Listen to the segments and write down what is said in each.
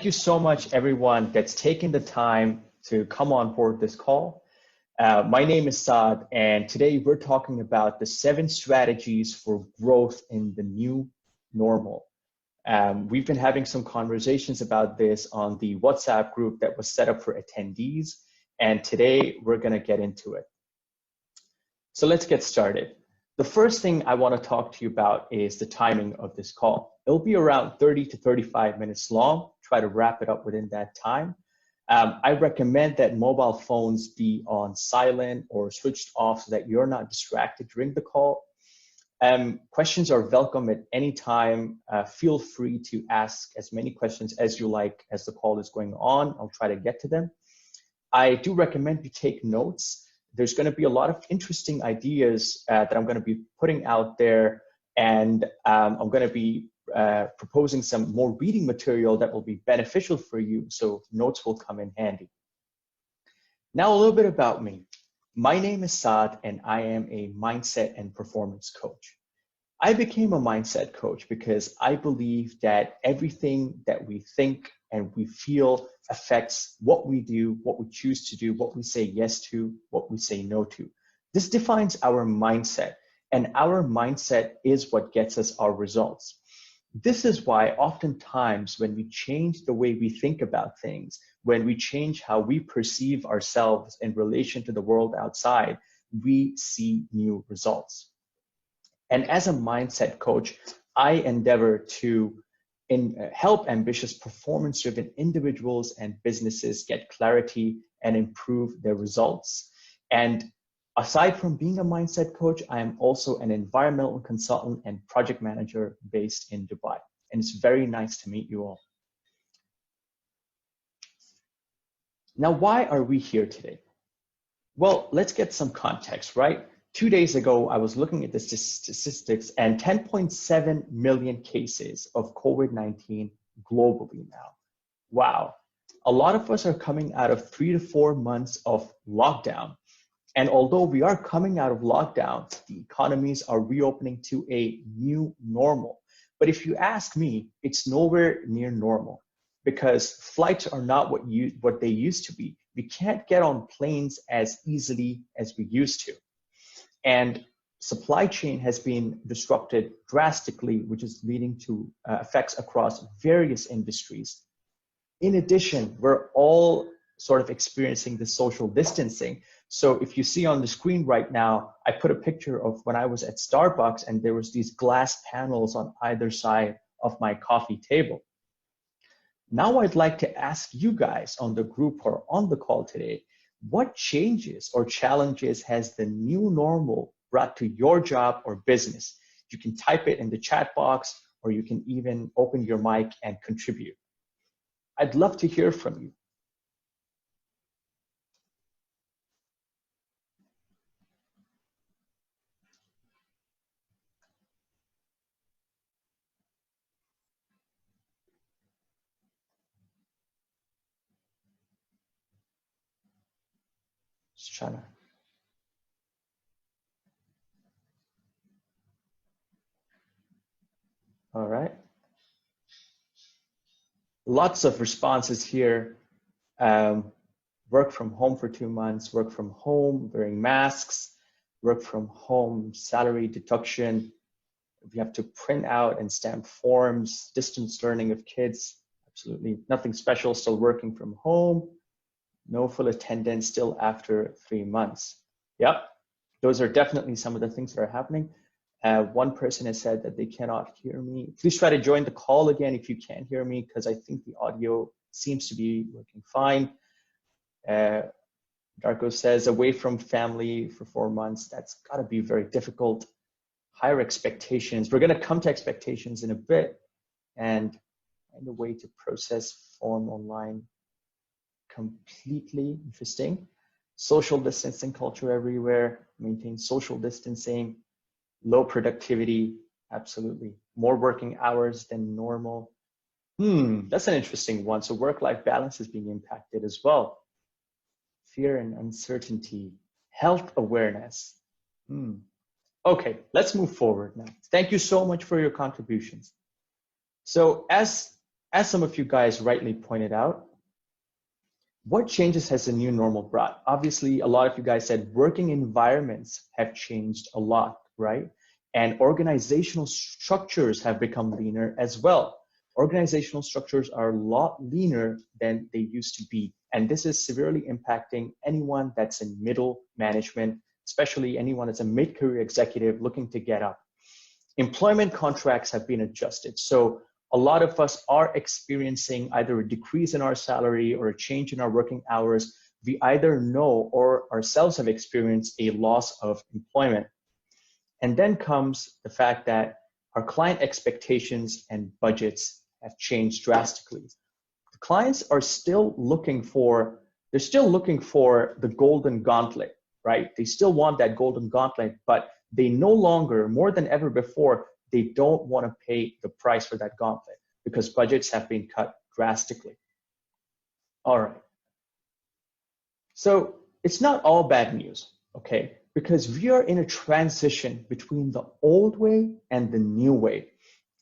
you so much, everyone that's taken the time to come on board this call. My name is Saad, and today we're talking about the 7 strategies for growth in the new normal. We've been having some conversations about this on the WhatsApp group that was set up for attendees, and today we're going to get into it. So let's get started. The first thing I want to talk to you about is the timing of this call. It'll be around 30 to 35 minutes long. Try to wrap it up within that time. I recommend that mobile phones be on silent or switched off so that you're not distracted during the call. Questions are welcome at any time. Feel free to ask as many questions as you like as the call is going on. I'll try to get to them. I do recommend you take notes. There's going to be a lot of interesting ideas that I'm going to be putting out there, and I'm going to be proposing some more reading material that will be beneficial for you, so notes will come in handy. Now, a little bit about me. My name is Saad, and I am a mindset and performance coach. I became a mindset coach because I believe that everything that we think and we feel affects what we do, what we choose to do, what we say yes to, what we say no to. This defines our mindset, and our mindset is what gets us our results. This is why oftentimes when we change the way we think about things, when we change how we perceive ourselves in relation to the world outside, we see new results. And as a mindset coach, I endeavor to help ambitious performance-driven individuals and businesses get clarity and improve their results. And aside from being a mindset coach, I am also an environmental consultant and project manager based in Dubai. And it's very nice to meet you all. Now, why are we here today? Well, let's get some context, right? 2 days ago, I was looking at the statistics, and 10.7 million cases of COVID-19 globally now. Wow. A lot of us are coming out of 3 to 4 months of lockdown. And although we are coming out of lockdown, the economies are reopening to a new normal. But if you ask me, it's nowhere near normal because flights are not what they used to be. We can't get on planes as easily as we used to. And supply chain has been disrupted drastically, which is leading to effects across various industries. In addition, we're all sort of experiencing the social distancing. So if you see on the screen right now, I put a picture of when I was at Starbucks and there was these glass panels on either side of my coffee table. Now I'd like to ask you guys on the group or on the call today, what changes or challenges has the new normal brought to your job or business? You can type it in the chat box, or you can even open your mic and contribute. I'd love to hear from you. Just trying to. All right. Lots of responses here. Work from home for 2 months, work from home, wearing masks, work from home, salary deduction. We have to print out and stamp forms, distance learning of kids, absolutely nothing special, still working from home, no full attendance still after 3 months. Yep, those are definitely some of the things that are happening. One person has said that they cannot hear me. Please try to join the call again if you can't hear me, because I think the audio seems to be working fine. Darko says, away from family for 4 months. That's got to be very difficult. Higher expectations. We're going to come to expectations in a bit, and find a way to process form online. Completely interesting. Social distancing culture everywhere. Maintain social distancing. Low productivity, absolutely. More working hours than normal. That's an interesting one. So work-life balance is being impacted as well. Fear and uncertainty, health awareness. Okay, let's move forward now. Thank you so much for your contributions. So as as some of you guys rightly pointed out, what changes has the new normal brought? Obviously, a lot of you guys said working environments have changed a lot, right? And organizational structures have become leaner as well. Organizational structures are a lot leaner than they used to be. And this is severely impacting anyone that's in middle management, especially anyone that's a mid-career executive looking to get up. Employment contracts have been adjusted. So a lot of us are experiencing either a decrease in our salary or a change in our working hours. We either know or ourselves have experienced a loss of employment. And then comes the fact that our client expectations and budgets have changed drastically. The clients are still looking for, they're still looking for the golden gauntlet, right? They still want that golden gauntlet, but they no longer, more than ever before, they don't want to pay the price for that gauntlet because budgets have been cut drastically. All right. So it's not all bad news, okay? Because we are in a transition between the old way and the new way.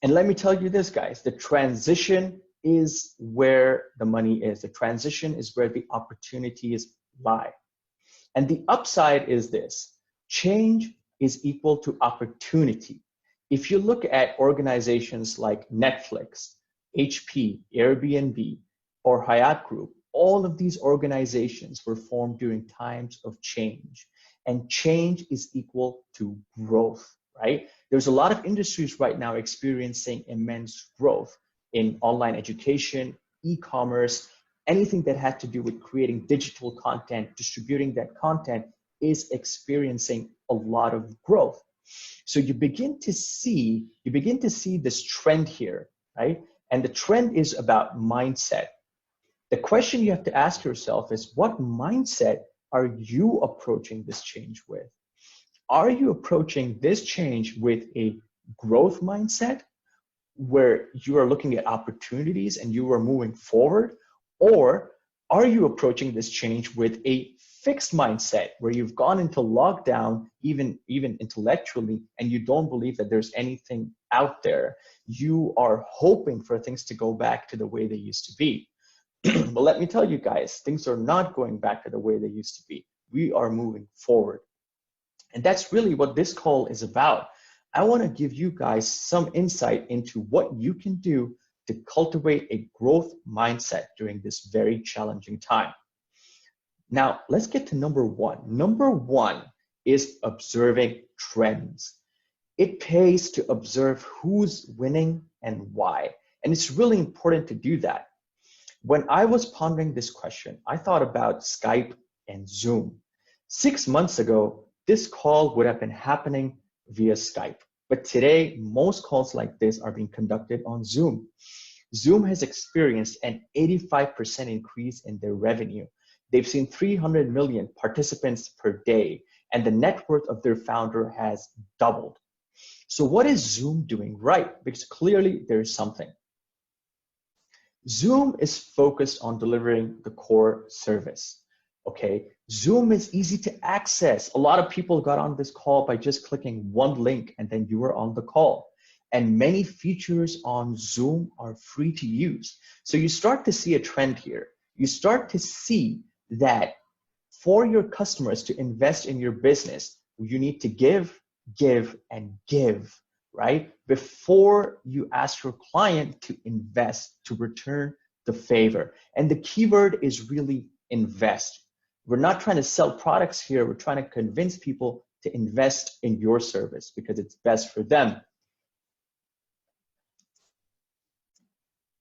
And let me tell you this, guys, the transition is where the money is. The transition is where the opportunities lie. And the upside is this: change is equal to opportunity. If you look at organizations like Netflix, HP, Airbnb, or Haque Group, all of these organizations were formed during times of change. And change is equal to growth, right? There's a lot of industries right now experiencing immense growth in online education, e-commerce, anything that had to do with creating digital content, distributing that content is experiencing a lot of growth. So you begin to see this trend here, right? And the trend is about mindset. The question you have to ask yourself is, what mindset are you approaching this change with? Are you approaching this change with a growth mindset where you are looking at opportunities and you are moving forward? Or are you approaching this change with a fixed mindset where you've gone into lockdown, even intellectually, and you don't believe that there's anything out there? You are hoping for things to go back to the way they used to be. But let me tell you guys, things are not going back to the way they used to be. We are moving forward. And that's really what this call is about. I want to give you guys some insight into what you can do to cultivate a growth mindset during this very challenging time. Now, let's get to number one. Number one is observing trends. It pays to observe who's winning and why. And it's really important to do that. When I was pondering this question, I thought about Skype and Zoom. 6 months ago, this call would have been happening via Skype. But today, most calls like this are being conducted on Zoom. Zoom has experienced an 85% increase in their revenue. They've seen 300 million participants per day, and the net worth of their founder has doubled. So what is Zoom doing right? Because clearly there's something. Zoom is focused on delivering the core service, okay? Zoom is easy to access. A lot of people got on this call by just clicking one link and then you were on the call. And many features on Zoom are free to use. So you start to see a trend here. You start to see that for your customers to invest in your business, you need to give, and give, right? Before you ask your client to invest, to return the favor. And the keyword is really invest. We're not trying to sell products here. We're trying to convince people to invest in your service because it's best for them.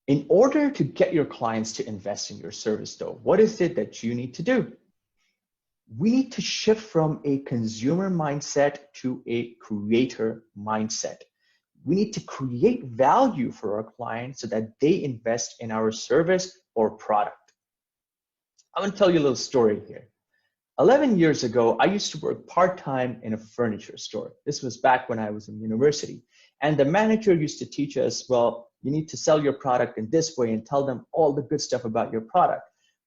In order to get your clients to invest in your service though, what is it that you need to do? We need to shift from a consumer mindset to a creator mindset. We need to create value for our clients so that they invest in our service or product. I'm going to tell you a little story here. 11 years ago, I used to work part-time in a furniture store. This was back when I was in university. And the manager used to teach us, well, you need to sell your product in this way and tell them all the good stuff about your product.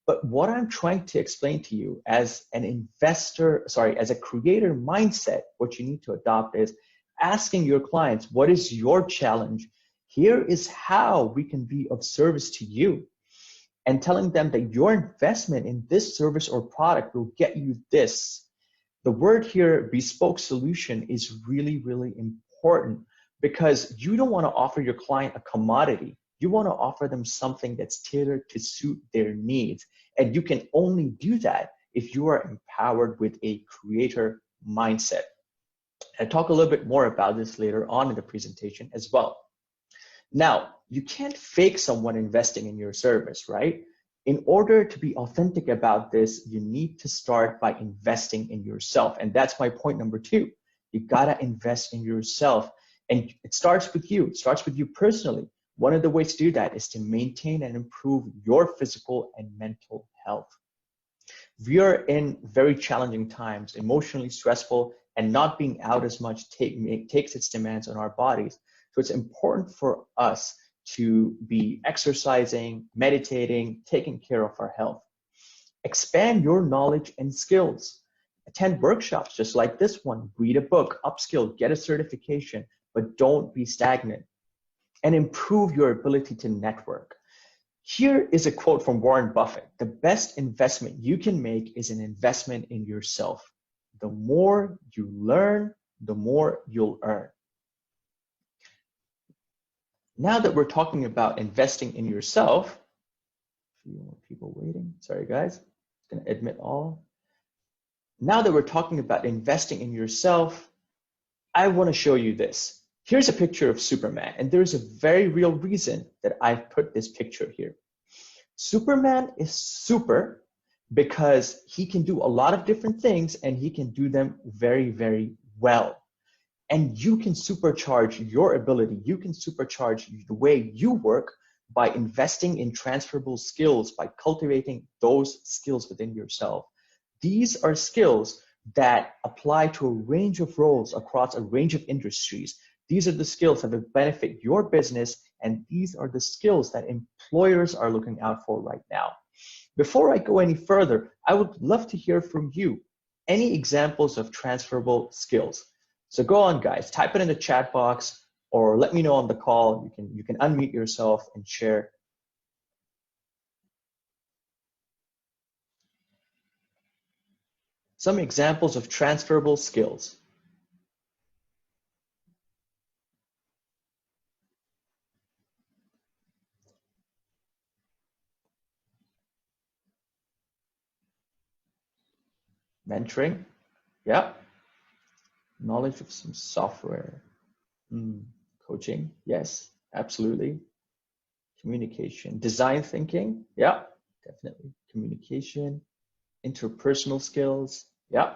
But what I'm trying to explain to you as an investor, as a creator mindset, what you need to adopt is asking your clients, what is your challenge? Here is how we can be of service to you, and telling them that your investment in this service or product will get you this. The word here, bespoke solution, is really, really important, because you don't want to offer your client a commodity. You want to offer them something that's tailored to suit their needs. And you can only do that if you are empowered with a creator mindset. I'll talk a little bit more about this later on in the presentation as well. Now, you can't fake someone investing in your service, right? In order to be authentic about this, you need to start by investing in yourself. And that's my point number 2. You gotta invest in yourself. And it starts with you. It starts with you personally. One of the ways to do that is to maintain and improve your physical and mental health. We are in very challenging times, emotionally stressful, and not being out as much takes its demands on our bodies. So it's important for us to be exercising, meditating, taking care of our health. Expand your knowledge and skills. Attend workshops just like this one. Read a book, upskill, get a certification, but don't be stagnant. And improve your ability to network. Here is a quote from Warren Buffett. The best investment you can make is an investment in yourself. The more you learn, the more you'll earn. Now that we're talking about investing in yourself, a few more people waiting. Sorry, guys. I'm going to admit all. Now that we're talking about investing in yourself, I want to show you this. Here's a picture of Superman, and there's a very real reason that I've put this picture here. Superman is super because he can do a lot of different things, and he can do them very, very well. And you can supercharge your ability. You can supercharge the way you work by investing in transferable skills, by cultivating those skills within yourself. These are skills that apply to a range of roles across a range of industries. These are the skills that will benefit your business, and these are the skills that employers are looking out for right now. Before I go any further, I would love to hear from you. Any examples of transferable skills? So go on, guys, type it in the chat box, or let me know on the call. You can unmute yourself and share. Some examples of transferable skills. Mentoring, yeah. Knowledge of some software. Coaching, yes, absolutely. Communication, design thinking, yeah, definitely. Communication, interpersonal skills, yeah.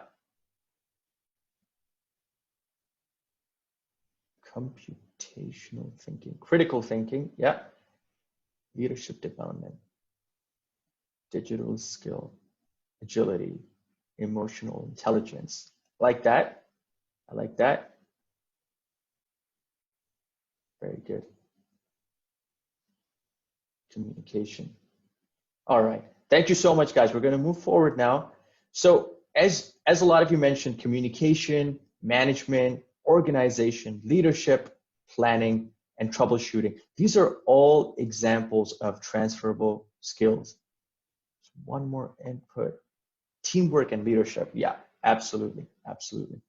Computational thinking, critical thinking, yeah. Leadership development, digital skill, agility, emotional intelligence. Like that. I like that. Very good. Communication. All right. Thank you so much, guys. We're going to move forward now. So as a lot of you mentioned, communication, management, organization, leadership, planning, and troubleshooting. These are all examples of transferable skills. One more input. Teamwork and leadership. Yeah, absolutely. Absolutely.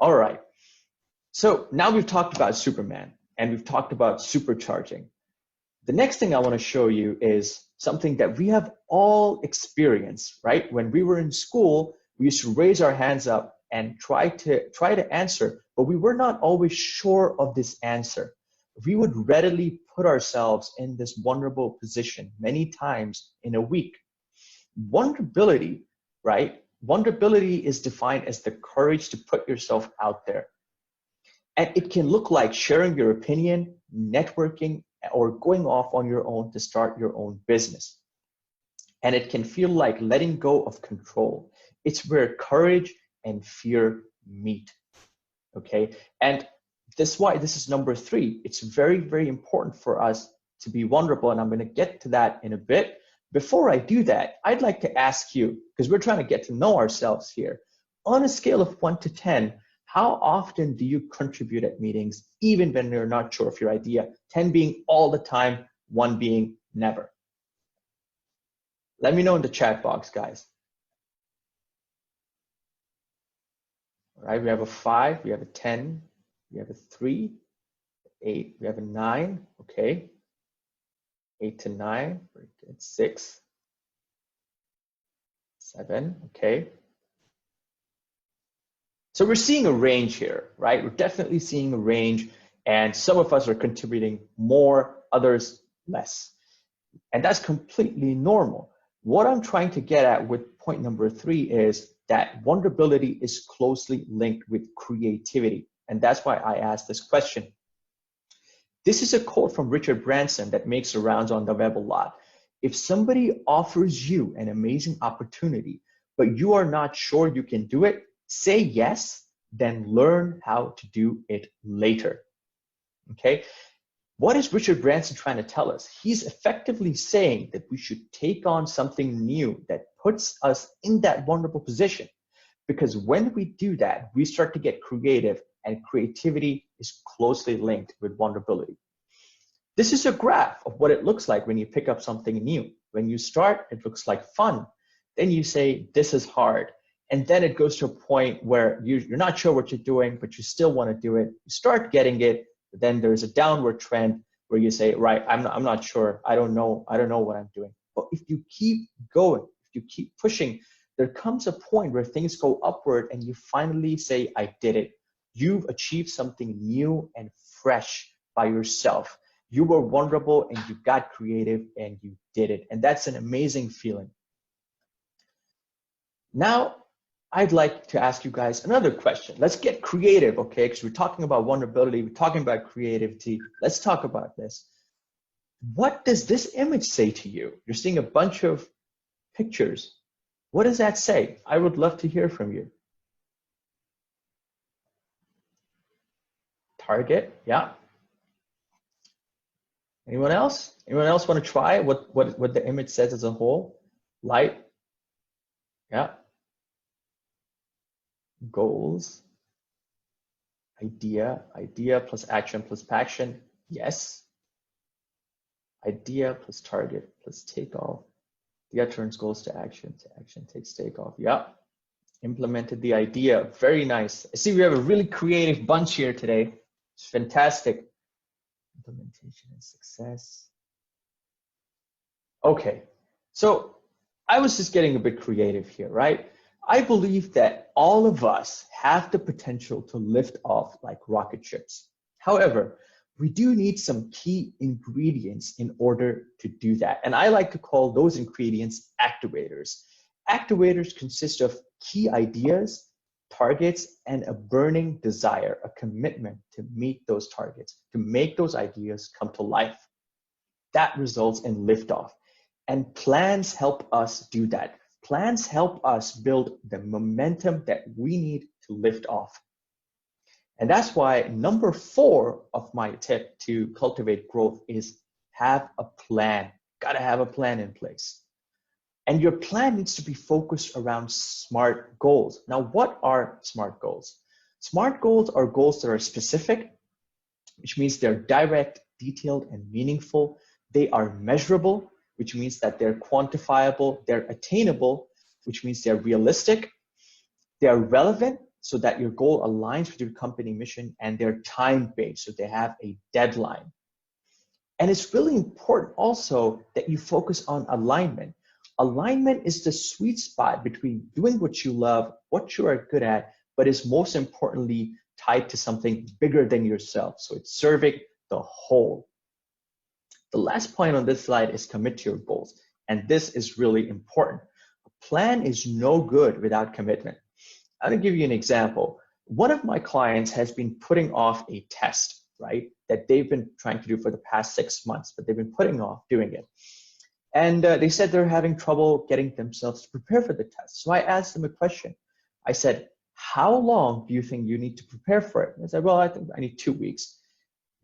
All right. So now we've talked about Superman and we've talked about supercharging. The next thing I want to show you is something that we have all experienced, right? When we were in school, we used to raise our hands up and try to answer, but we were not always sure of this answer. We would readily put ourselves in this vulnerable position many times in a week. Vulnerability, right? Vulnerability is defined as the courage to put yourself out there. And it can look like sharing your opinion, networking, or going off on your own to start your own business. And it can feel like letting go of control. It's where courage and fear meet, okay? And that's why this is number 3. It's very, very important for us to be vulnerable, and I'm gonna get to that in a bit. Before I do that, I'd like to ask you, because we're trying to get to know ourselves here, on a scale of 1 to 10, How often do you contribute at meetings, even when you're not sure of your idea? 10 being all the time, 1 being never. Let me know in the chat box, guys. All right, we have a 5, we have a 10, we have a 3, 8, we have a 9, okay. 8 to 9, very good. 6, 7, okay. So we're seeing a range here, right? We're definitely seeing a range, and some of us are contributing more, others less. And that's completely normal. What I'm trying to get at with point number 3 is that vulnerability is closely linked with creativity. And that's why I asked this question. This is a quote from Richard Branson that makes the rounds on the web a lot. If somebody offers you an amazing opportunity, but you are not sure you can do it, say yes, then learn how to do it later. Okay? What is Richard Branson trying to tell us? He's effectively saying that we should take on something new that puts us in that vulnerable position. Because when we do that, we start to get creative, and creativity is closely linked with vulnerability. This is a graph of what it looks like when you pick up something new. When you start, it looks like fun. Then you say, this is hard. And then it goes to a point where you're not sure what you're doing, but you still want to do it. You start getting it. Then there's a downward trend where you say, right, I'm not sure. I don't know what I'm doing. But if you keep going, if you keep pushing, there comes a point where things go upward and you finally say, I did it. You've achieved something new and fresh by yourself. You were vulnerable and you got creative and you did it. And that's an amazing feeling. Now, I'd like to ask you guys another question. Let's get creative, okay? Because we're talking about vulnerability, we're talking about creativity. Let's talk about this. What does this image say to you? You're seeing a bunch of pictures. What does that say? I would love to hear from you. Target, yeah. Anyone else? Anyone else want to try what the image says as a whole? Light, yeah. Goals, idea plus action plus passion, yes. Idea plus target plus takeoff. Idea turns goals to action takes takeoff. Yeah. Implemented the idea. Very nice. I see we have a really creative bunch here today. It's fantastic. Implementation and success. Okay. So I was just getting a bit creative here, right? I believe that all of us have the potential to lift off like rocket ships. However, we do need some key ingredients in order to do that. And I like to call those ingredients activators. Activators consist of key ideas, targets, and a burning desire, a commitment to meet those targets, to make those ideas come to life. That results in liftoff. And plans help us do that. Plans help us build the momentum that we need to lift off. And that's why number 4 of my tip to cultivate growth is have a plan. Gotta have a plan in place. And your plan needs to be focused around SMART goals. Now, what are SMART goals? SMART goals are goals that are specific, which means they're direct, detailed, and meaningful. They are measurable, which means that they're quantifiable, they're attainable, which means they're realistic, they're relevant, so that your goal aligns with your company mission, and they're time-based, so they have a deadline. And it's really important also that you focus on alignment. Alignment is the sweet spot between doing what you love, what you are good at, but is most importantly tied to something bigger than yourself. So it's serving the whole. The last point on this slide is commit to your goals. And this is really important. A plan is no good without commitment. I'm going to give you an example. One of my clients has been putting off a test, right, that they've been trying to do for the past 6 months, but they've been putting off doing it. And they said they're having trouble getting themselves to prepare for the test. So I asked them a question. I said, how long do you think you need to prepare for it? And they said, well, I think I need 2 weeks.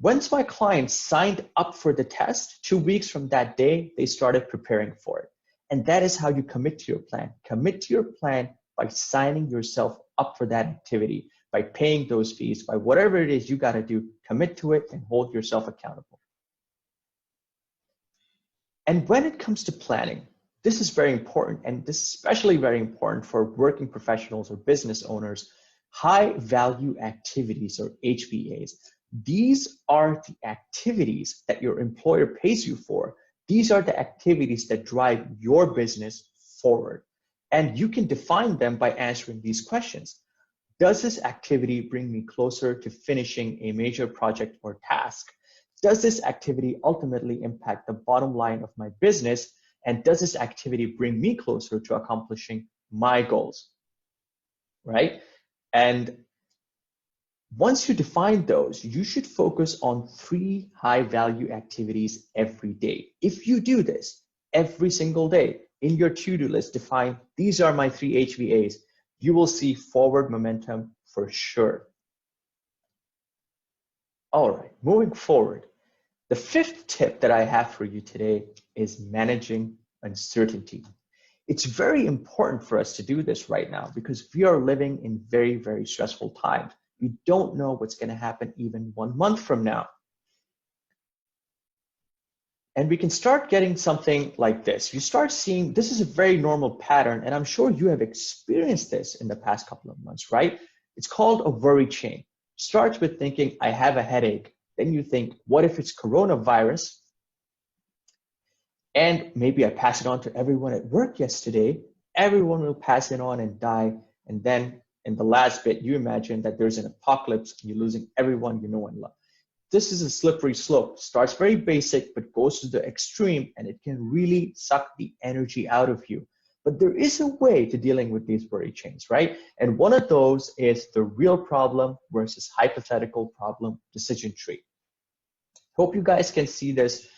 Once my client signed up for the test, 2 weeks from that day, they started preparing for it. And that is how you commit to your plan. Commit to your plan by signing yourself up for that activity, by paying those fees, by whatever it is you got to do, commit to it and hold yourself accountable. And when it comes to planning, this is very important, and this is especially very important for working professionals or business owners. High value activities, or HVAs. These are the activities that your employer pays you for. These are the activities that drive your business forward. And you can define them by answering these questions. Does this activity bring me closer to finishing a major project or task? Does this activity ultimately impact the bottom line of my business? And does this activity bring me closer to accomplishing my goals? Right? And once you define those, you should focus on 3 high-value activities every day. If you do this every single day in your to-do list, define these are my 3 HVAs, you will see forward momentum for sure. All right, moving forward. The 5th tip that I have for you today is managing uncertainty. It's very important for us to do this right now because we are living in very, very stressful times. We don't know what's going to happen even 1 month from now. And we can start getting something like this. You start seeing, this is a very normal pattern, and I'm sure you have experienced this in the past couple of months, right? It's called a worry chain. Starts with thinking, I have a headache. Then you think, what if it's coronavirus? And maybe I pass it on to everyone at work yesterday. Everyone will pass it on and die. And then in the last bit, you imagine that there's an apocalypse and you're losing everyone you know and love. This is a slippery slope. Starts very basic, but goes to the extreme, and it can really suck the energy out of you. But there is a way to dealing with these worry chains, right? And one of those is the real problem versus hypothetical problem decision tree. Hope you guys can see this.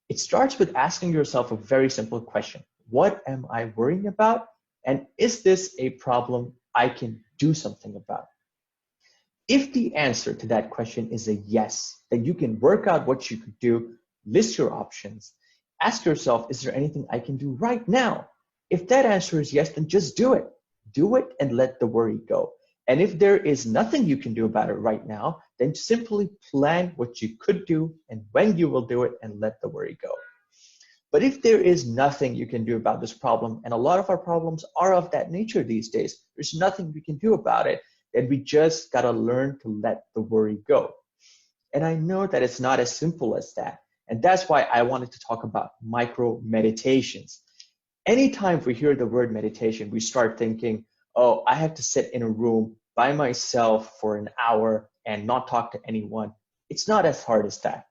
It starts with asking yourself a very simple question. What am I worrying about? And is this a problem I can do something about? If the answer to that question is a yes, then you can work out what you could do, list your options, ask yourself, is there anything I can do right now? If that answer is yes, then just do it. Do it and let the worry go. And if there is nothing you can do about it right now, then simply plan what you could do and when you will do it and let the worry go. But if there is nothing you can do about this problem, and a lot of our problems are of that nature these days, there's nothing we can do about it, then we just gotta learn to let the worry go. And I know that it's not as simple as that. And that's why I wanted to talk about micro meditations. Anytime we hear the word meditation, we start thinking, oh, I have to sit in a room by myself for an hour and not talk to anyone. It's not as hard as that.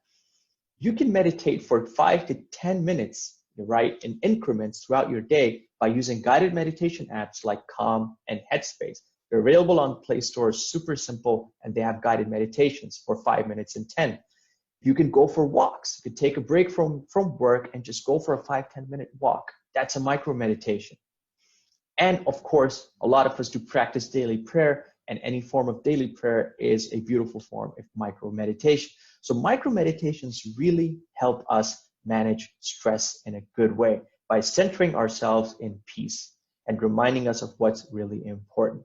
You can meditate for 5 to 10 minutes, right, in increments throughout your day by using guided meditation apps like Calm and Headspace. They're available on Play Store, super simple, and they have guided meditations for 5 minutes and 10. You can go for walks. You can take a break from work and just go for a 5-10 minute walk. That's a micro meditation. And of course, a lot of us do practice daily prayer, and any form of daily prayer is a beautiful form of micro meditation. So micro meditations really help us manage stress in a good way by centering ourselves in peace and reminding us of what's really important.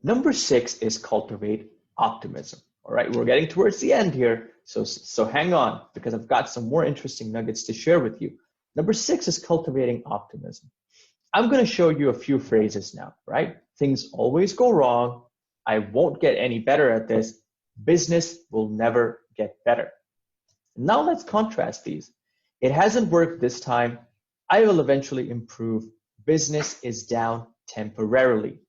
Number 6 is cultivate optimism. All right, we're getting towards the end here, so hang on, because I've got some more interesting nuggets to share with you. Number 6 is cultivating optimism. I'm going to show you a few phrases now, right? Things always go wrong. I won't get any better at this. Business will never get better. Now let's contrast these. It hasn't worked this time. I will eventually improve. Business is down temporarily.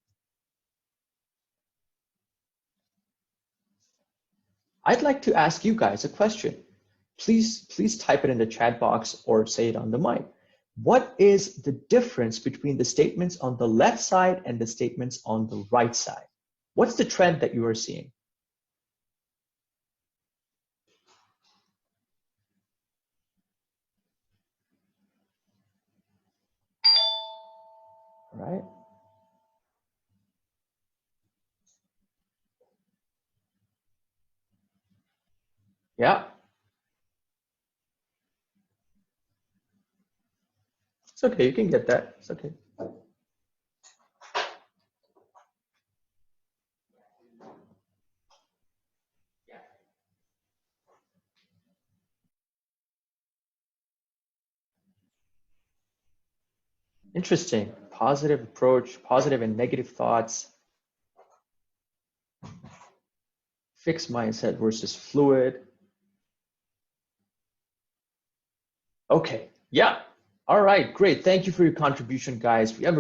I'd like to ask you guys a question. Please type it in the chat box or say it on the mic. What is the difference between the statements on the left side and the statements on the right side? What's the trend that you are seeing? All right. Yeah, it's okay. You can get that. It's okay. Interesting. Positive approach, positive and negative thoughts, fixed mindset versus fluid. Okay, yeah. All right, great. Thank you for your contribution, guys. We have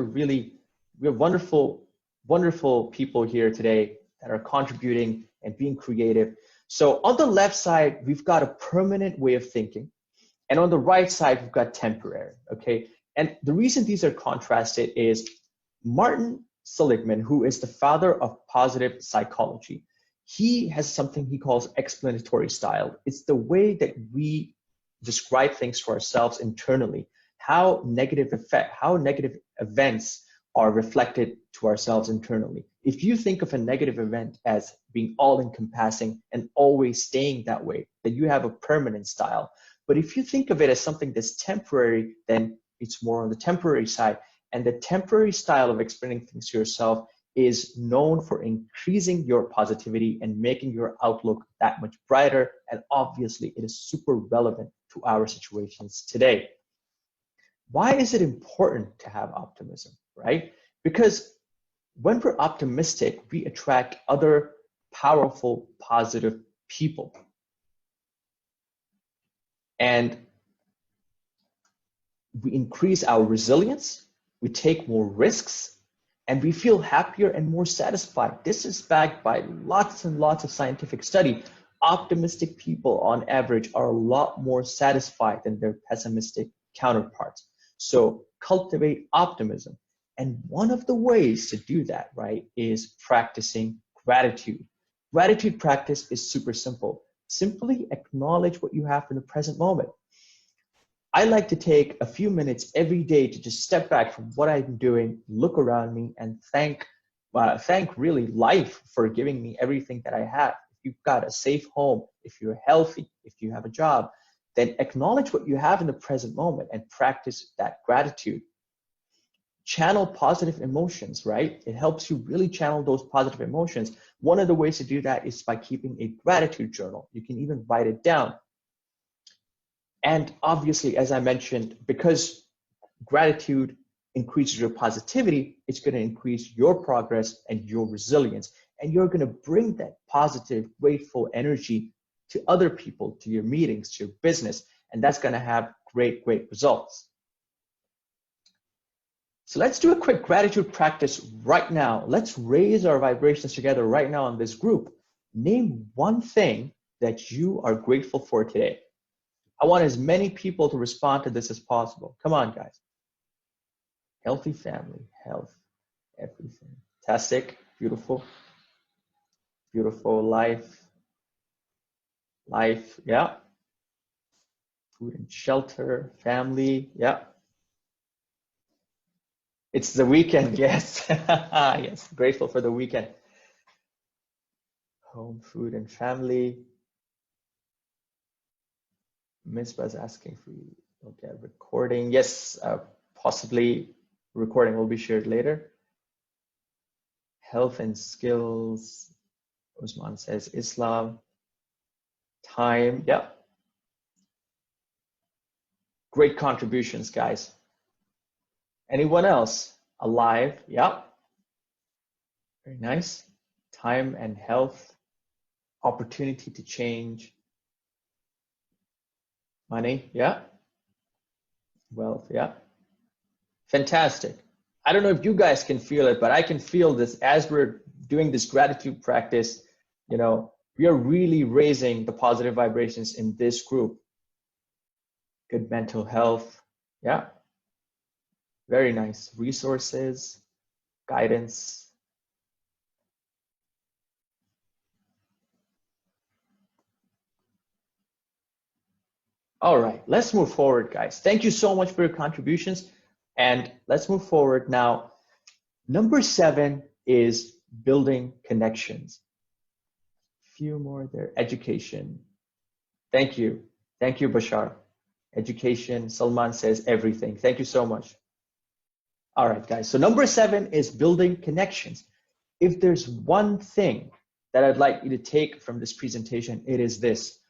wonderful people here today that are contributing and being creative. So on the left side, we've got a permanent way of thinking. And on the right side, we've got temporary, okay? And the reason these are contrasted is Martin Seligman, who is the father of positive psychology, he has something he calls explanatory style. It's the way that we describe things to ourselves internally, how negative events are reflected to ourselves internally. If you think of a negative event as being all-encompassing and always staying that way, then you have a permanent style. But if you think of it as something that's temporary, then it's more on the temporary side. And the temporary style of explaining things to yourself is known for increasing your positivity and making your outlook that much brighter. And obviously, it is super relevant to our situations today. Why is it important to have optimism, right? Because when we're optimistic, we attract other powerful, positive people. And we increase our resilience, we take more risks, and we feel happier and more satisfied. This is backed by lots and lots of scientific study. Optimistic people on average are a lot more satisfied than their pessimistic counterparts. So cultivate optimism. And one of the ways to do that, right, is practicing gratitude. Gratitude practice is super simple. Simply acknowledge what you have in the present moment. I like to take a few minutes every day to just step back from what I'm doing, look around me, and thank really life for giving me everything that I have. If you've got a safe home, if you're healthy, if you have a job, then acknowledge what you have in the present moment and practice that gratitude. Channel positive emotions, right? It helps you really channel those positive emotions. One of the ways to do that is by keeping a gratitude journal. You can even write it down. And obviously, as I mentioned, because gratitude increases your positivity, it's going to increase your progress and your resilience. And you're going to bring that positive, grateful energy to other people, to your meetings, to your business. And that's going to have great results. So let's do a quick gratitude practice right now. Let's raise our vibrations together right now in this group. Name one thing that you are grateful for today. I want as many people to respond to this as possible. Come on, guys. Healthy family, health, everything. Fantastic, beautiful. Beautiful life, yeah. Food and shelter, family, yeah. It's the weekend, yes. Yes, grateful for the weekend. Home, food, and family. Misbah's asking for you. Okay, recording. Yes, possibly recording will be shared later. Health and skills. Usman says Islam. Time, yeah. Great contributions, guys. Anyone else? Alive, yeah. Very nice. Time and health. Opportunity to change. Money, yeah. Wealth, yeah. Fantastic. I don't know if you guys can feel it, but I can feel this as we're doing this gratitude practice. You know, we are really raising the positive vibrations in this group. Good mental health, yeah. Very nice. Resources, guidance. All right, let's move forward, guys. Thank you so much for your contributions. And let's move forward now. Number 7 is building connections. Few more there. Education. Thank you. Thank you, Bashar. Education. Salman says everything. Thank you so much. All right, guys. So number 7 is building connections. If there's one thing that I'd like you to take from this presentation, it is this.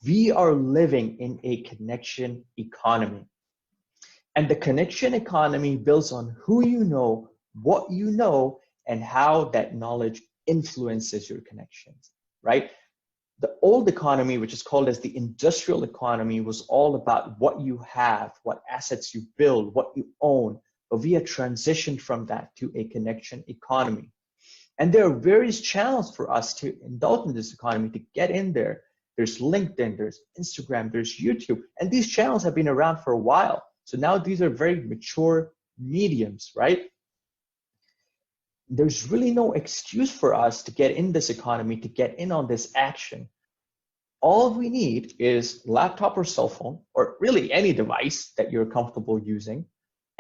We are living in a connection economy. And the connection economy builds on who you know, what you know, and how that knowledge influences your connections, right? The old economy, which is called as the industrial economy, was all about what you have, what assets you build, what you own. But we have transitioned from that to a connection economy. And there are various channels for us to indulge in this economy, to get in there. There's LinkedIn, there's Instagram, there's YouTube, and these channels have been around for a while. So now these are very mature mediums, right? There's really no excuse for us to get in this economy, to get in on this action. All we need is laptop or cell phone, or really any device that you're comfortable using,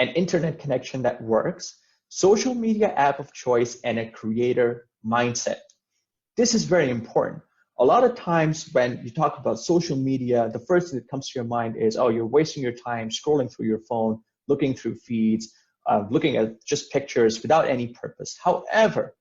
an internet connection that works, social media app of choice, and a creator mindset. This is very important. A lot of times when you talk about social media, the first thing that comes to your mind is, oh, you're wasting your time scrolling through your phone, looking through feeds, looking at just pictures without any purpose. However,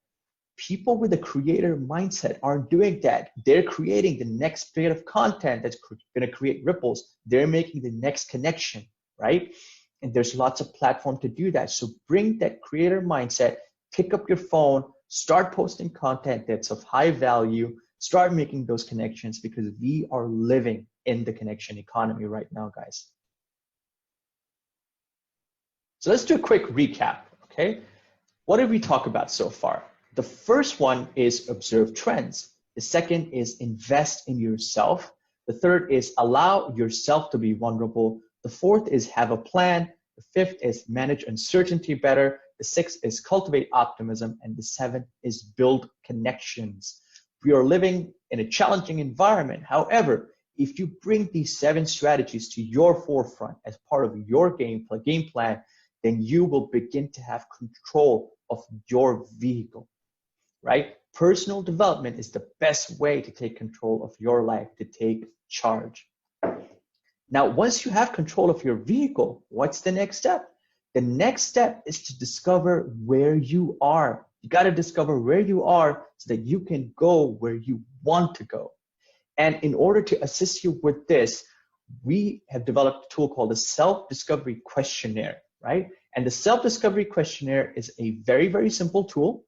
people with a creator mindset aren't doing that. They're creating the next bit of content that's going to create ripples. They're making the next connection, right? And there's lots of platform to do that. So bring that creator mindset, pick up your phone, start posting content that's of high value, start making those connections, because we are living in the connection economy right now, guys. So let's do a quick recap, okay? What did we talk about so far? The first one is observe trends. The second is invest in yourself. The third is allow yourself to be vulnerable. The fourth is have a plan. The fifth is manage uncertainty better. The sixth is cultivate optimism. And the seventh is build connections. We are living in a challenging environment. However, if you bring these 7 strategies to your forefront as part of your game plan, then you will begin to have control of your vehicle, right? Personal development is the best way to take control of your life, to take charge. Now, once you have control of your vehicle, what's the next step? The next step is to discover where you are. You got to discover where you are so that you can go where you want to go. And in order to assist you with this, we have developed a tool called the Self-Discovery Questionnaire, right? And the Self-Discovery Questionnaire is a very, very simple tool.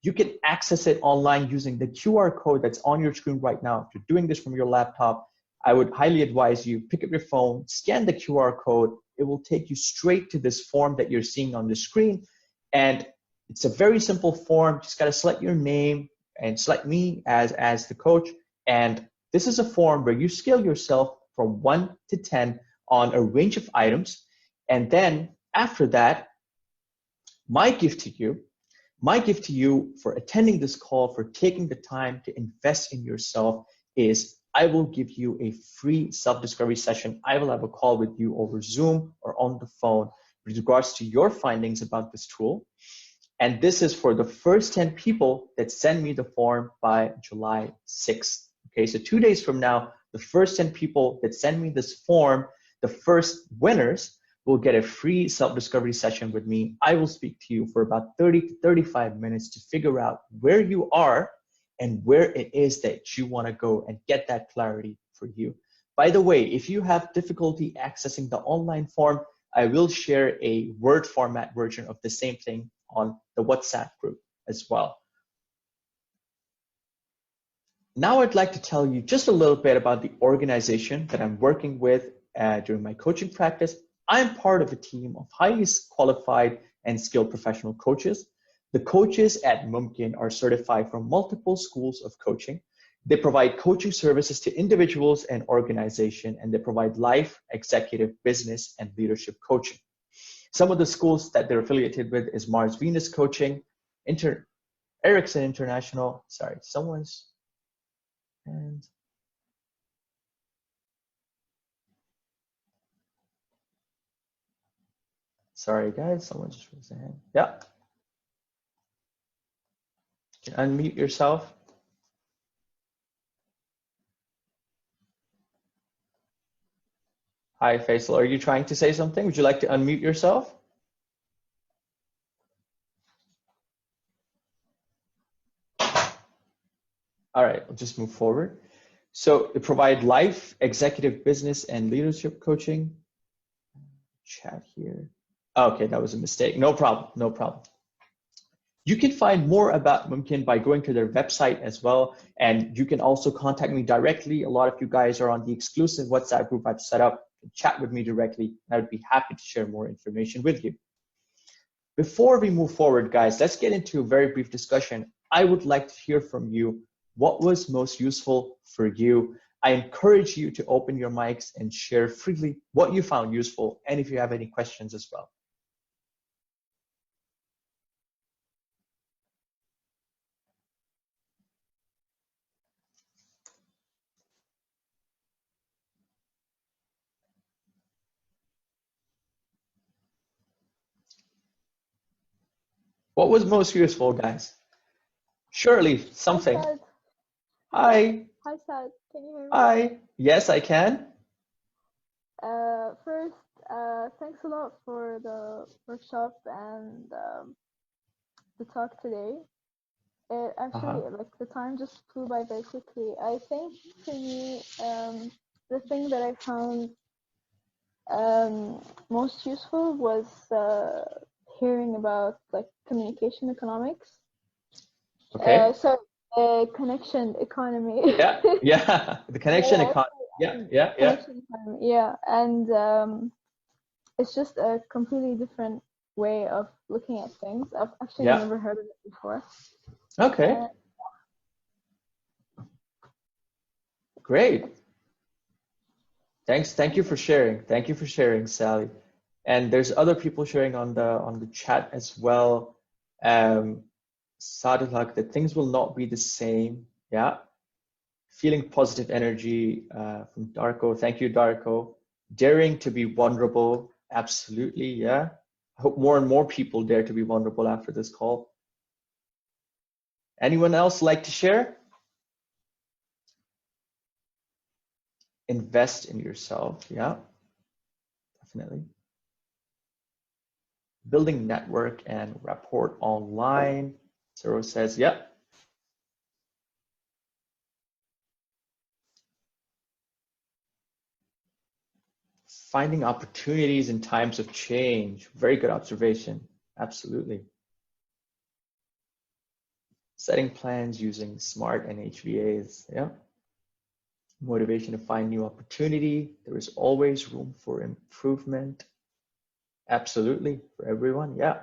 You can access it online using the QR code that's on your screen right now. If you're doing this from your laptop, I would highly advise you pick up your phone, scan the QR code. It will take you straight to this form that you're seeing on the screen. And it's a very simple form. Just got to select your name and select me as the coach. And this is a form where you scale yourself from 1 to 10 on a range of items. And then after that, my gift to you for attending this call, for taking the time to invest in yourself, is I will give you a free self-discovery session. I will have a call with you over Zoom or on the phone with regards to your findings about this tool. And this is for the first 10 people that send me the form by July 6th. Okay, so 2 days from now, the first 10 people that send me this form, the first winners, will get a free self-discovery session with me. I will speak to you for about 30 to 35 minutes to figure out where you are and where it is that you want to go and get that clarity for you. By the way, if you have difficulty accessing the online form, I will share a Word format version of the same thing on the WhatsApp group as well. Now I'd like to tell you just a little bit about the organization that I'm working with during my coaching practice. I'm part of a team of highly qualified and skilled professional coaches. The coaches at MUMKIN are certified from multiple schools of coaching. They provide coaching services to individuals and organizations, and they provide life, executive, business, and leadership coaching. Some of the schools that they're affiliated with is Mars Venus Coaching, Ericsson International, sorry guys, someone just raised their hand. Yeah. You can unmute yourself. Hi, Faisal. Are you trying to say something? Would you like to unmute yourself? All right, we'll just move forward. So they provide life, executive, business, and leadership coaching. chat here. Okay, that was a mistake. No problem. No problem. You can find more about MUMKIN by going to their website as well. And you can also contact me directly. A lot of you guys are on the exclusive WhatsApp group I've set up. Chat with me directly. I would be happy to share more information with you. Before we move forward, guys, let's get into a very brief discussion. I would like to hear from you. What was most useful for you? I encourage you to open your mics and share freely what you found useful, and if you have any questions as well. What was most useful, guys? Surely something. Hi, Saad. Hi. Hi, Saad. Can you hear me? Hi. Yes, I can. First, thanks a lot for the workshop and the talk today. It actually, like, the time just flew by very quickly. I think for me, the thing that I found most useful was hearing about like communication economics. Okay. So connection economy. Yeah. The connection economy. Yeah. Connection economy. Yeah, and it's just a completely different way of looking at things. I've actually never heard of it before. Okay. Great. Thanks. Thank you for sharing. Thank you for sharing, Sally. And there's other people sharing on the chat as well. Sadulak, that things will not be the same. Yeah. Feeling positive energy from Darko. Thank you, Darko. Daring to be vulnerable. Absolutely. Yeah. I hope more and more people dare to be vulnerable after this call. Anyone else like to share? Invest in yourself. Yeah, definitely. Building network and rapport online. Zero says, yeah. Finding opportunities in times of change. Very good observation. Absolutely. Setting plans using SMART and HVAs. Yeah. Motivation to find new opportunity. There is always room for improvement. Absolutely, for everyone. Yeah.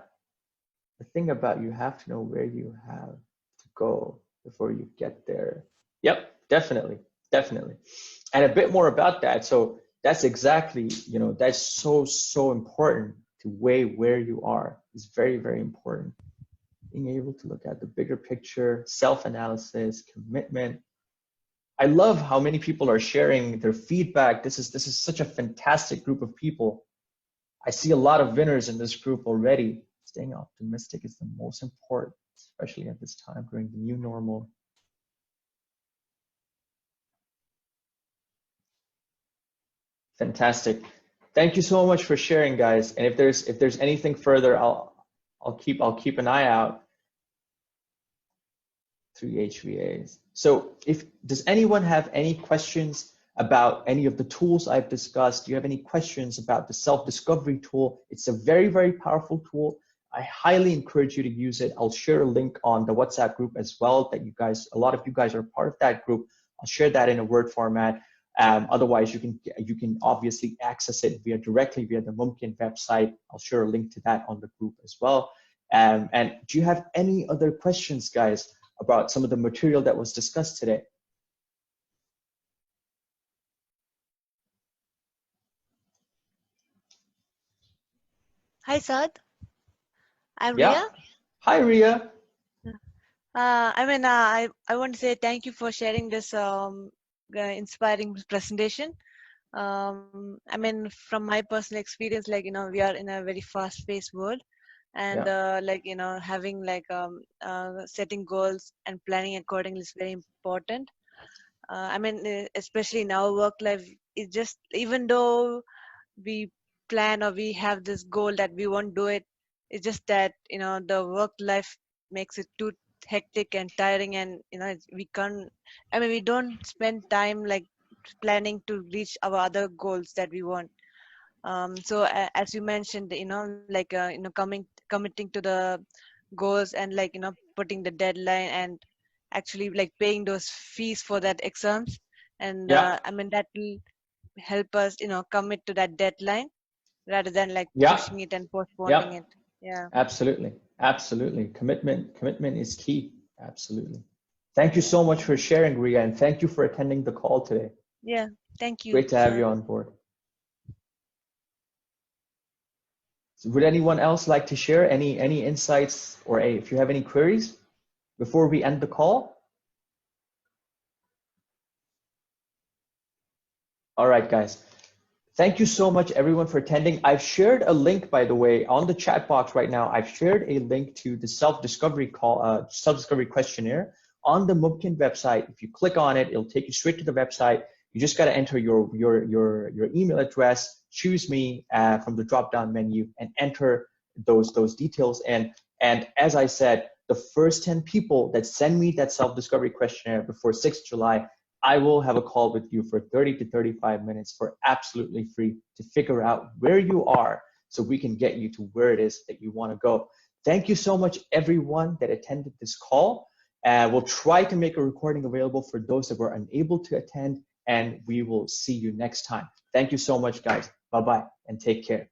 The thing about you have to know where you have to go before you get there. Yep, definitely. And a bit more about that. So that's exactly, that's so important to weigh where you are. Is very, very important. Being able to look at the bigger picture, self-analysis, commitment. I love how many people are sharing their feedback. This is such a fantastic group of people. I see a lot of winners in this group already. Staying optimistic is the most important, especially at this time during the new normal. Fantastic. Thank you so much for sharing, guys. And if there's anything further, I'll keep an eye out through HVAs. So does anyone have any questions about any of the tools I've discussed? Do you have any questions about the self-discovery tool? It's a very, very powerful tool. I highly encourage you to use it. I'll share a link on the WhatsApp group as well that a lot of you guys are part of that group. I'll share that in a Word format. Otherwise, you can obviously access it directly via the MUMKIN website. I'll share a link to that on the group as well. And do you have any other questions, guys, about some of the material that was discussed today? Hi, Saad. I'm Ria. Hi, Ria. I want to say thank you for sharing this inspiring presentation. From my personal experience, we are in a very fast-paced world, and having setting goals and planning accordingly is very important. Especially in our work life, it's just even though we plan or we have this goal that we won't do it, it's just that the work life makes it too hectic and tiring, and we can't, we don't spend time like planning to reach our other goals that we want. So as you mentioned, like committing to the goals, and like putting the deadline, and actually like paying those fees for that exams, and Yeah, I mean that will help us commit to that deadline rather than like yeah, pushing it and postponing yeah. it. Yeah. Absolutely, absolutely. Commitment is key. Absolutely. Thank you Yeah. so much for sharing, Ria, and thank you for attending the call today. Yeah. Thank you, Great to have sir. you on board. So would anyone else like to share any insights, or if you have any queries before we end the call? All right, guys. Thank you so much, everyone, for attending. I've shared a link, by the way, on the chat box right now. I've shared a link to the self-discovery self-discovery questionnaire on the MUMKIN website. If you click on it, it'll take you straight to the website. You just got to enter your email address, choose me from the drop-down menu, and enter those details. And as I said, the first 10 people that send me that self-discovery questionnaire before 6th July, I will have a call with you for 30 to 35 minutes for absolutely free to figure out where you are so we can get you to where it is that you want to go. Thank you so much, everyone that attended this call. We'll try to make a recording available for those that were unable to attend, and we will see you next time. Thank you so much, guys. Bye-bye, and take care.